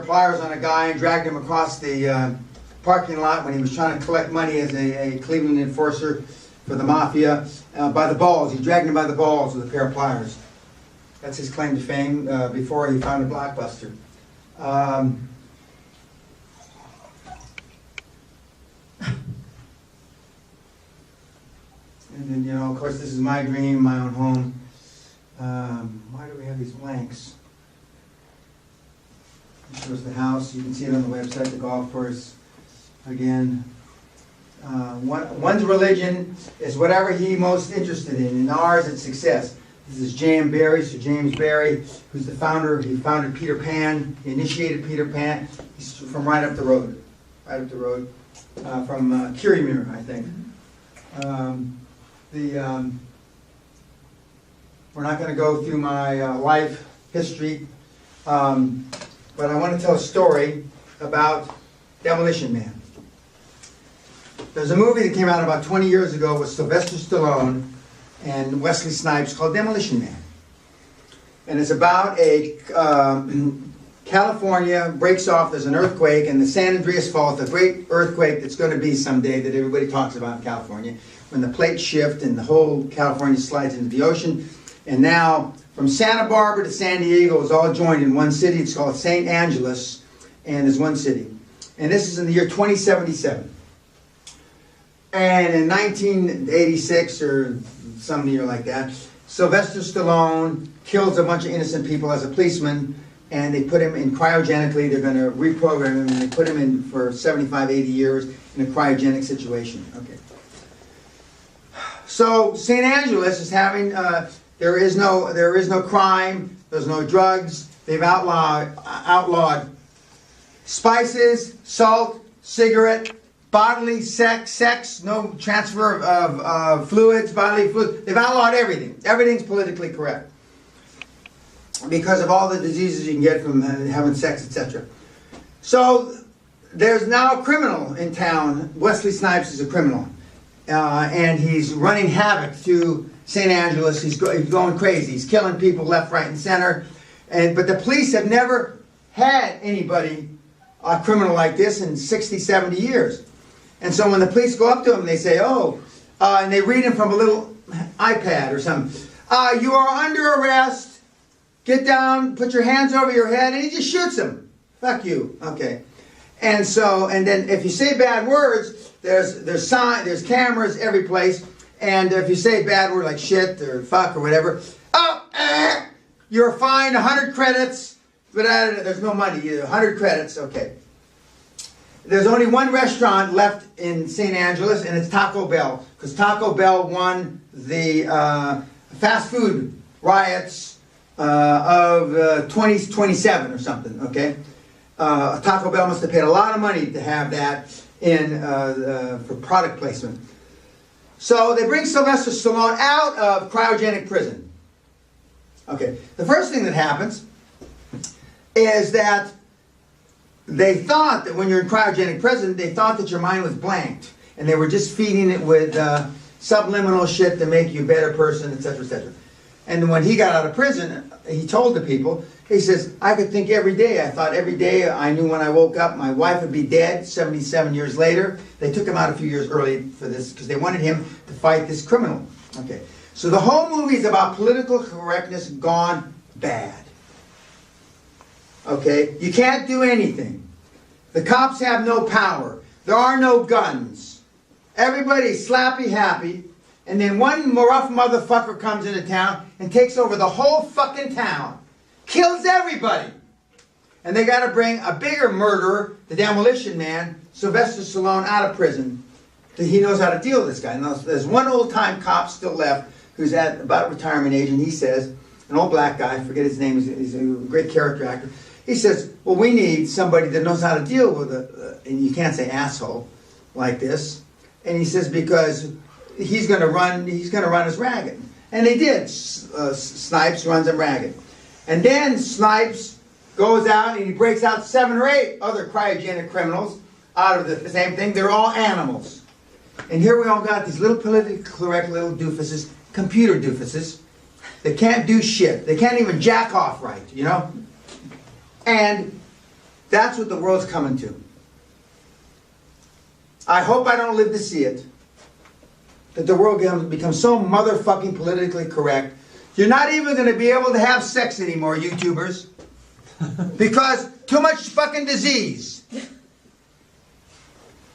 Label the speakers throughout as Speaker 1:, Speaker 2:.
Speaker 1: pliers on a guy and dragged him across the parking lot when he was trying to collect money as a Cleveland enforcer for the mafia by the balls. He dragged him by the balls with a pair of pliers. That's his claim to fame before he found a blockbuster. And then, you know, of course, this is my dream, my own home. Why do we have these blanks? This shows the house. You can see it on the website, the golf course. Again, one's religion is whatever he's most interested in. In ours, it's success. This is James Barrie, who's the founder. He founded Peter Pan. He initiated Peter Pan. He's from right up the road. From Curie, I think. We're not going to go through my life history, but I want to tell a story about Demolition Man. There's a movie that came out about 20 years ago with Sylvester Stallone and Wesley Snipes called Demolition Man. And it's about a California breaks off, there's an earthquake, and the San Andreas Fault, the great earthquake that's going to be someday that everybody talks about in California, when the plates shift and the whole California slides into the ocean. And now, from Santa Barbara to San Diego is all joined in one city. It's called St. Angeles, and there's one city. And this is in the year 2077. And in 1986, or some year like that, Sylvester Stallone kills a bunch of innocent people as a policeman, and they put him in cryogenically. They're going to reprogram him, and they put him in for 75, 80 years in a cryogenic situation. Okay. So St. Angeles is having, there is no crime, there's no drugs. They've outlawed spices, salt, cigarette, bodily sex, no transfer of fluids, bodily fluids. They've outlawed everything. Everything's politically correct because of all the diseases you can get from having sex, etc. So there's now a criminal in town. Wesley Snipes is a criminal. And he's running havoc through St. Angeles. He's going crazy. He's killing people left, right, and center. But the police have never had anybody, a criminal like this, in 60, 70 years. And so when the police go up to him, they say, and they read him from a little iPad or something. You are under arrest. Get down, put your hands over your head, and he just shoots him. Fuck you. Okay. And then if you say bad words, there's cameras every place, and if you say a bad word like shit or fuck or whatever, you're fined 100 credits, but there's no money, 100 credits, okay. There's only one restaurant left in St. Angeles, and it's Taco Bell, because Taco Bell won the fast food riots of 2027 or something, okay. Taco Bell must have paid a lot of money to have that in for product placement. So they bring Sylvester Stallone out of cryogenic prison. Okay, the first thing that happens is that they thought that when you're in cryogenic prison, they thought that your mind was blanked, and they were just feeding it with subliminal shit to make you a better person, etc., etc. And when he got out of prison, he told the people, he says, I could think every day. I thought every day I knew when I woke up my wife would be dead 77 years later. They took him out a few years early for this because they wanted him to fight this criminal. Okay, so the whole movie is about political correctness gone bad. Okay, you can't do anything. The cops have no power. There are no guns. Everybody's slappy happy. And then one rough motherfucker comes into town and takes over the whole fucking town. Kills everybody. And they got to bring a bigger murderer, the Demolition Man, Sylvester Stallone, out of prison. He knows how to deal with this guy. Now, there's one old-time cop still left who's at about retirement age, and he says, an old black guy, I forget his name, he's a great character actor. He says, well, we need somebody that knows how to deal with and you can't say asshole like this. And he says, because he's going to run us ragged. And they did. Snipes runs them ragged. And then Snipes goes out and he breaks out 7 or 8 other cryogenic criminals out of the same thing. They're all animals. And here we all got these little politically correct little doofuses, computer doofuses, that can't do shit. They can't even jack off right, you know? And That's what the world's coming to. I hope I don't live to see it. That the world becomes so motherfucking politically correct. You're not even going to be able to have sex anymore, YouTubers. Because too much fucking disease.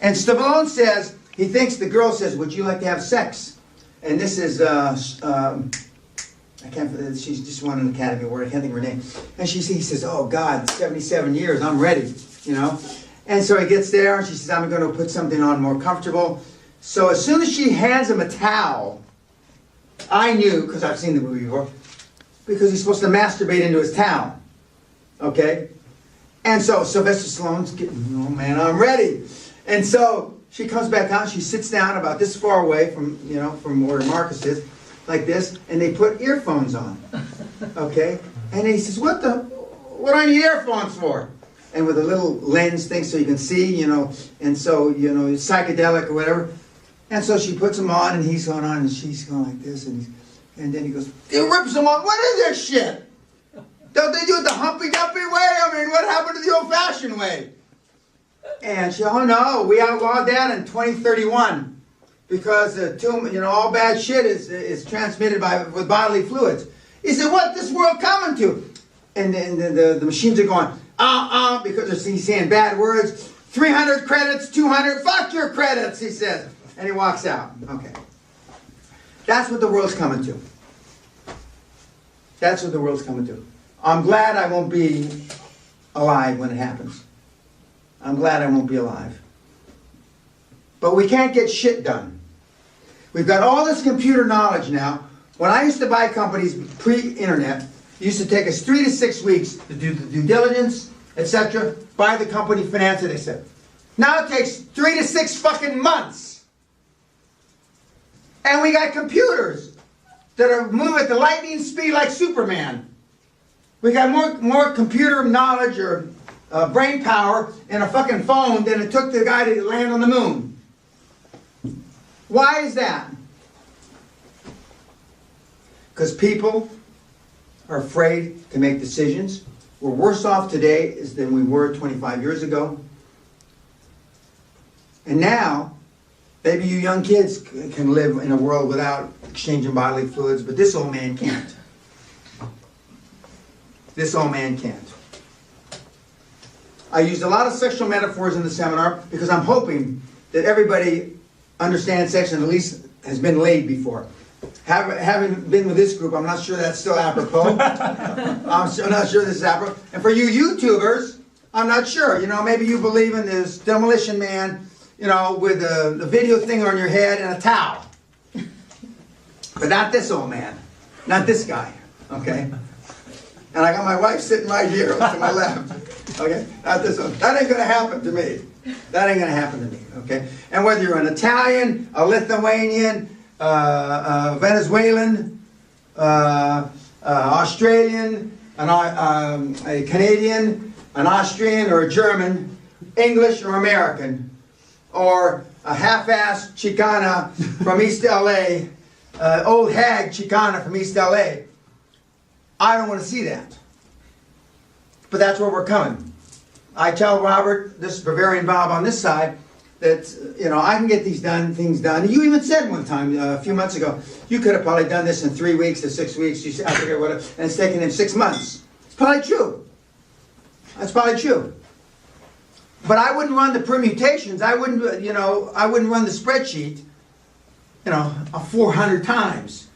Speaker 1: And Stallone says, he thinks the girl says, would you like to have sex? And this is, I can't, she's just won an Academy Award, I can't think of her name. And he says, oh God, 77 years, I'm ready, you know. And so he gets there and she says, I'm going to put something on more comfortable. So as soon as she hands him a towel, I knew, because I've seen the movie before, because he's supposed to masturbate into his towel. Okay? And so Sylvester Stallone's getting, oh man, I'm ready. And so she comes back out, she sits down about this far away from, you know, from where Marcus is, like this, and they put earphones on. Okay? And he says, what do I need earphones for? And with a little lens thing so you can see, you know, and so, you know, psychedelic or whatever. And so she puts them on, and he's going on, and she's going like this, and then he goes, he rips them on. What is this shit? Don't they do it the Humpy-Dumpy way? I mean, what happened to the old-fashioned way? And she, oh no, we outlawed that in 2031 because you know, all bad shit is transmitted with bodily fluids. He said, what this world coming to? And the machines are going, because he's saying bad words. 300 credits, 200, fuck your credits, he says. And he walks out. Okay. That's what the world's coming to. That's what the world's coming to. I'm glad I won't be alive when it happens. I'm glad I won't be alive. But we can't get shit done. We've got all this computer knowledge now. When I used to buy companies pre-internet, it used to take us 3 to 6 weeks to do the due diligence, etc. Buy the company, finance it, etc. Now it takes 3 to 6 fucking months. And we got computers that are moving at the lightning speed like Superman. We got more computer knowledge or brain power in a fucking phone than it took the guy to land on the moon. Why is that? Because people are afraid to make decisions. We're worse off today than we were 25 years ago. And now, maybe you young kids can live in a world without exchanging bodily fluids, but this old man can't. This old man can't. I used a lot of sexual metaphors in the seminar because I'm hoping that everybody understands sex and at least has been laid before. Having been with this group, I'm not sure that's still apropos. I'm not sure this is apropos. And for you YouTubers, I'm not sure. You know, maybe you believe in this demolition man, you know, with the video thing on your head and a towel. But not this old man. Not this guy. Okay? And I got my wife sitting right here to my left. Okay? Not this one. That ain't going to happen to me. That ain't going to happen to me. Okay? And whether you're an Italian, a Lithuanian, Venezuelan, Australian, a Canadian, an Austrian, or a German, English or American, or a half-assed Chicana from East LA, old hag Chicana from East LA, I don't want to see that. But that's where we're coming. I tell Robert, this Bavarian Bob on this side, that, you know, I can get things done. You even said one time, a few months ago, you could have probably done this in 3 weeks to 6 weeks, you said, I forget what, and it's taken him 6 months. It's probably true. That's probably true. But I wouldn't run the permutations. I wouldn't, you know, I wouldn't run the spreadsheet, you know, 400 times.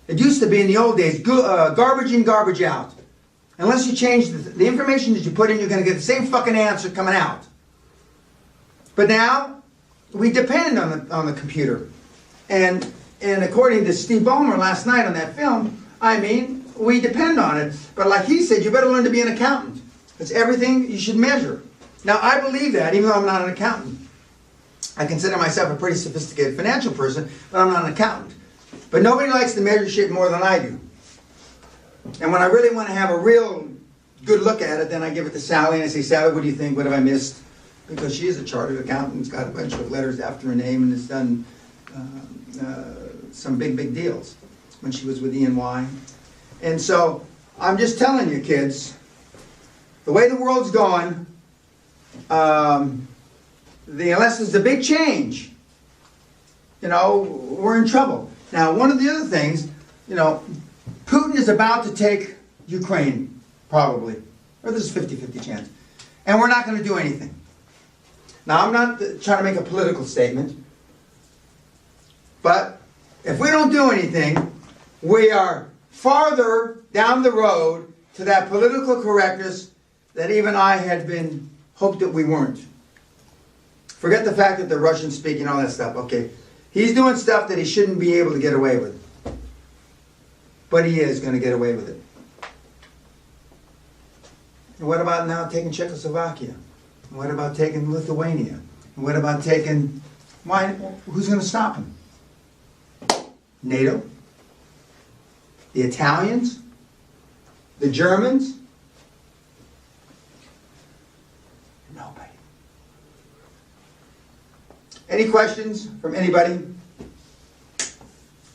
Speaker 1: It used to be in the old days, garbage in, garbage out. Unless you change the information that you put in, you're going to get the same fucking answer coming out. But now, we depend on the computer. And according to Steve Ballmer last night on that film, I mean, we depend on it. But like he said, you better learn to be an accountant. It's everything you should measure. Now, I believe that, even though I'm not an accountant. I consider myself a pretty sophisticated financial person, but I'm not an accountant. But nobody likes to measure shit more than I do. And when I really want to have a real good look at it, then I give it to Sally and I say, Sally, what do you think? What have I missed? Because she is a chartered accountant, has got a bunch of letters after her name and has done some big deals when she was with E&Y. And so, I'm just telling you kids, the way the world's going, unless there's a big change, we're in trouble. Now, one of the other things, Putin is about to take Ukraine, probably. Or there's a 50-50 chance. And we're not going to do anything. Now, I'm not trying to make a political statement, but if we don't do anything, we are farther down the road to that political correctness that even I had been hoped that we weren't. Forget the fact that the Russian speaking, all that stuff. Okay, he's doing stuff that he shouldn't be able to get away with. But he is going to get away with it. And what about now taking Czechoslovakia? And what about taking Lithuania? And what about taking... Who's going to stop him? NATO? The Italians? The Germans? Nobody. Any questions from anybody?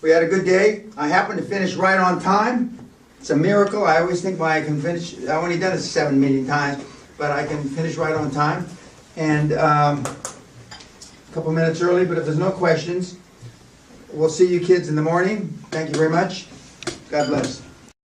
Speaker 1: We had a good day. I happened to finish right on time. It's a miracle. I always think I can finish. I've only done it 7 million times, but I can finish right on time. And a couple minutes early, but if there's no questions, we'll see you kids in the morning. Thank you very much. God bless.